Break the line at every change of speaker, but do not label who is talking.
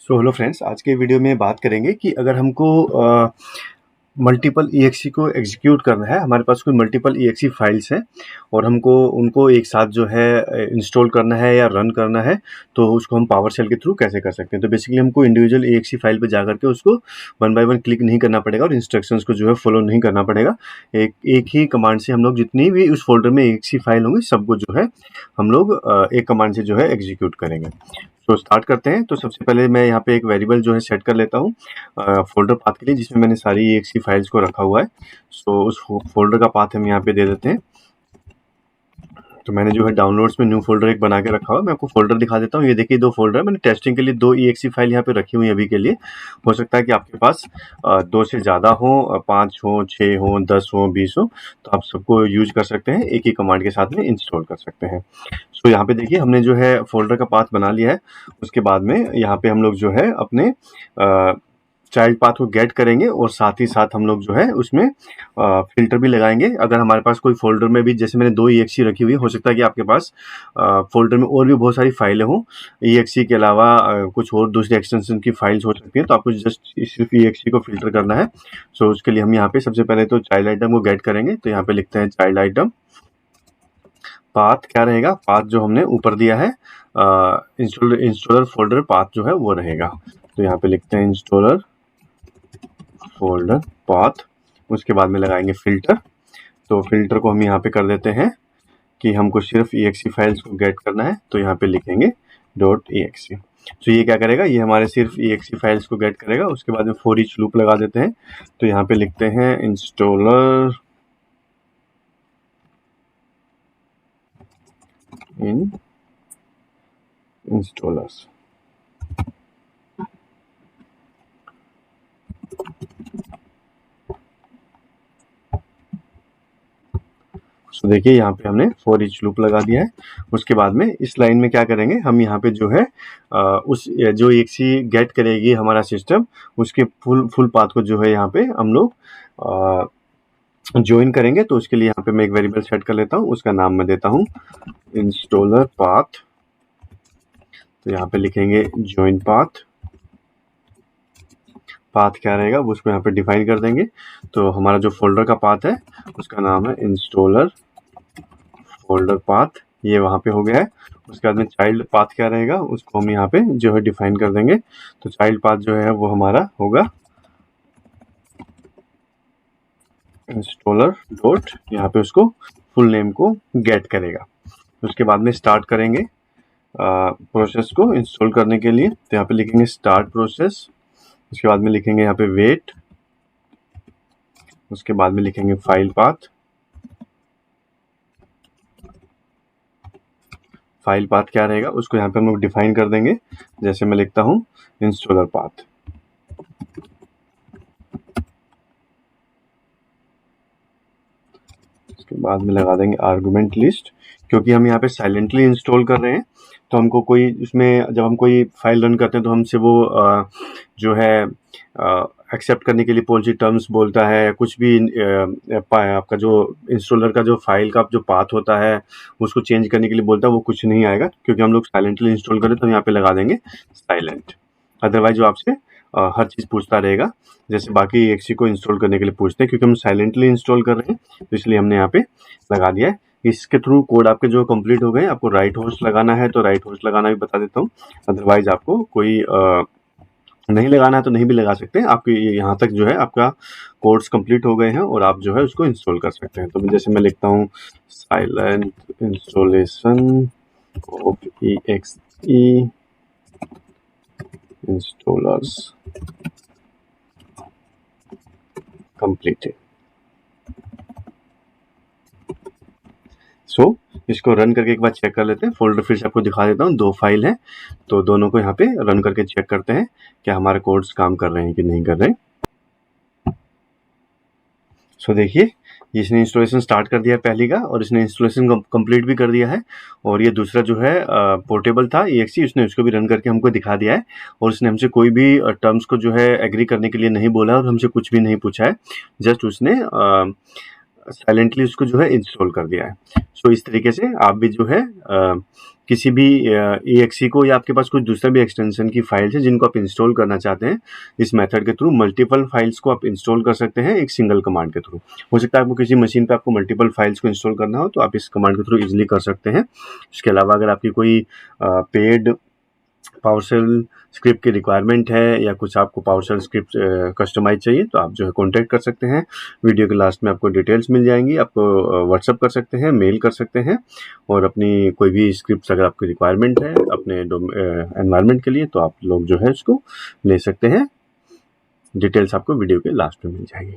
Hello friends, आज के video में बात करेंगे कि अगर हमको मल्टीपल ईएक्सी को एग्जीक्यूट करना है, हमारे पास कोई मल्टीपल ईएक्सी फाइल्स हैं और हमको उनको एक साथ जो है इंस्टॉल करना है या रन करना है, तो उसको हम पावर शेल के थ्रू कैसे कर सकते हैं। तो बेसिकली हमको इंडिविजुअल ईएक्सी फाइल पे जाकर के उसको वन बाय वन क्लिक नहीं करना पड़ेगा और इंस्ट्रक्शंस को जो है फॉलो नहीं करना पड़ेगा। एक ही कमांड से हम लोग जितनी भी उस फोल्डर में ईएक्सी फाइल होंगी सबको जो है हम लोग एक कमांड से जो है एग्जीक्यूट करेंगे। तो स्टार्ट करते हैं। तो सबसे पहले मैं यहाँ पे एक वेरिएबल जो है सेट कर लेता हूँ फोल्डर पाथ के लिए, जिसमें मैंने सारी ईएक्सी फाइल्स को रखा हुआ है। सो उस फोल्डर का पाथ हम यहाँ पे दे देते हैं। तो मैंने जो है डाउनलोड्स में न्यू फोल्डर एक बना के रखा हुआ है। मैं आपको फोल्डर दिखा देता हूँ। ये देखिए 2 फोल्डर है। मैंने टेस्टिंग के लिए 2 ईएक्सी फाइल यहाँ पे रखी हुई है अभी के लिए। हो सकता है कि आपके पास 2 से ज़्यादा हो, 5 हो, 6 हो, 10 हो, 20 हो, तो आप सबको यूज कर सकते हैं, एक ही कमांड के साथ में इंस्टॉल कर सकते हैं। सो यहाँ पे देखिए हमने जो है फोल्डर का पाथ बना लिया है। उसके बाद में यहाँ पे हम लोग जो है अपने चाइल्ड पाथ को गेट करेंगे और साथ ही साथ हम लोग जो है उसमें फिल्टर भी लगाएंगे। अगर हमारे पास कोई फोल्डर में भी, जैसे मैंने 2 ईएक्सी रखी हुई है, हो सकता है कि आपके पास फोल्डर में और भी बहुत सारी फाइलें हों, ईएक्सी के अलावा कुछ और दूसरी एक्सटेंशन की फाइल्स हो सकती हैं, तो आपको जस्ट सिर्फ ईएक्सी को फिल्टर करना है। सो उसके लिए हम यहाँ पे सबसे पहले तो चाइल्ड आइटम को गेट करेंगे। तो यहाँ पे लिखते हैं चाइल्ड आइटम पाथ। क्या रहेगा? पाथ जो हमने ऊपर दिया है इंस्टॉलर फोल्डर पाथ जो है वो रहेगा। तो यहाँ पे लिखते हैं इंस्टॉलर फोल्डर पाथ। उसके बाद में लगाएंगे फिल्टर। तो फिल्टर को हम यहाँ पे कर देते हैं कि हमको सिर्फ ईएक्सी फाइल्स को गेट करना है। तो यहाँ पे लिखेंगे .exe। तो ये क्या करेगा? ये हमारे सिर्फ ईएक्सी फाइल्स को गेट करेगा। उसके बाद में फॉर ईच लूप लगा देते हैं। तो यहाँ पे लिखते हैं इंस्टॉलर इन इंस्टॉलर्स। तो देखिए यहाँ पे हमने फॉर ईच लूप लगा दिया है। उसके बाद में इस लाइन में क्या करेंगे, हम यहाँ पे जो है उस जो ईएक्सी गेट करेगी हमारा सिस्टम, उसके फुल पाथ को जो है यहाँ पे हम लोग ज्वाइन करेंगे। तो उसके लिए यहाँ पे मैं एक वेरिएबल सेट कर लेता हूँ। उसका नाम मैं देता हूँ इंस्टॉलर पाथ। तो यहाँ पे लिखेंगे ज्वाइन पाथ। पाथ क्या रहेगा वो उसको यहाँ पे डिफाइन कर देंगे। तो हमारा जो फोल्डर का पाथ है उसका नाम है इंस्टॉलर फोल्डर पाथ। ये वहाँ पे हो गया है। उसके बाद में चाइल्ड पाथ क्या रहेगा उसको हम यहाँ पे जो है डिफाइन कर देंगे। तो चाइल्ड पाथ जो है वो हमारा होगा इंस्टॉलर डॉट, यहाँ पे उसको फुल नेम को गेट करेगा। उसके बाद में स्टार्ट करेंगे प्रोसेस को इंस्टॉल करने के लिए। तो यहाँ पे लिखेंगे स्टार्ट प्रोसेस। उसके बाद में लिखेंगे यहाँ पे वेट। उसके बाद में लिखेंगे फाइल पाथ। फाइल पाथ क्या रहेगा उसको यहाँ पे हम लोग डिफाइन कर देंगे। जैसे मैं लिखता हूँ इंस्टॉलर पाथ। उसके बाद में लगा देंगे आर्गुमेंट लिस्ट। क्योंकि हम यहाँ पे साइलेंटली इंस्टॉल कर रहे हैं, तो हमको कोई उसमें जब हम कोई फाइल रन करते हैं तो हमसे वो जो है एक्सेप्ट करने के लिए पॉलिसी टर्म्स बोलता है। कुछ भी आपका जो इंस्टॉलर का जो फाइल का जो पाथ होता है उसको चेंज करने के लिए बोलता है, वो कुछ नहीं आएगा। क्योंकि हम लोग साइलेंटली इंस्टॉल करें तो यहाँ पे लगा देंगे साइलेंट। अदरवाइज वो आपसे हर चीज़ पूछता रहेगा, जैसे बाकी ईएक्सी को इंस्टॉल करने के लिए पूछते हैं। क्योंकि हम साइलेंटली इंस्टॉल कर रहे हैं तो इसलिए हमने यहाँ पे लगा दिया है। इसके थ्रू कोड आपके जो कंप्लीट हो गए। आपको राइट होस्ट लगाना है तो राइट होस्ट लगाना भी बता देता हूँ। अदरवाइज आपको कोई नहीं लगाना है तो नहीं भी लगा सकते हैं। आपके यहाँ तक जो है आपका कोड्स कंप्लीट हो गए हैं और आप जो है उसको इंस्टॉल कर सकते हैं। तो जैसे मैं लिखता हूँ silent installation of EXE installers completed. So इसको रन करके एक बार चेक कर लेते हैं। फोल्डर फिर से आपको दिखा देता हूँ। 2 फाइल हैं, तो दोनों को यहाँ पे रन करके चेक करते हैं क्या हमारे कोड्स काम कर रहे हैं कि नहीं कर रहे हैं। सो देखिए इसने इंस्टॉलेशन स्टार्ट कर दिया है पहली का, और इसने इंस्टॉलेशन कंप्लीट भी कर दिया है। और ये दूसरा जो है पोर्टेबल था ईएक्सी, उसने उसको भी रन करके हमको दिखा दिया है। और उसने हमसे कोई भी टर्म्स को जो है एग्री करने के लिए नहीं बोला और हमसे कुछ भी नहीं पूछा है। जस्ट उसने साइलेंटली उसको जो है इंस्टॉल कर दिया है। सो इस तरीके से आप भी जो है किसी भी EXE को या आपके पास कोई दूसरा भी एक्सटेंशन की फाइल्स है जिनको आप इंस्टॉल करना चाहते हैं, इस मेथड के थ्रू मल्टीपल फाइल्स को आप इंस्टॉल कर सकते हैं एक सिंगल कमांड के थ्रू। हो सकता है आपको किसी मशीन पे आपको मल्टीपल फाइल्स को इंस्टॉल करना हो तो आप इस कमांड के थ्रू इजीली कर सकते हैं। इसके अलावा अगर आपकी कोई पेड पावरशेल स्क्रिप्ट की रिक्वायरमेंट है या कुछ आपको पावरशेल स्क्रिप्ट कस्टमाइज चाहिए तो आप जो है कॉन्टैक्ट कर सकते हैं। वीडियो के लास्ट में आपको डिटेल्स मिल जाएंगी, आपको व्हाट्सअप कर सकते हैं, मेल कर सकते हैं, और अपनी कोई भी स्क्रिप्ट अगर आपकी रिक्वायरमेंट है अपने एनवायरनमेंट के लिए तो आप लोग जो है उसको ले सकते हैं। डिटेल्स आपको वीडियो के लास्ट में मिल जाएगी।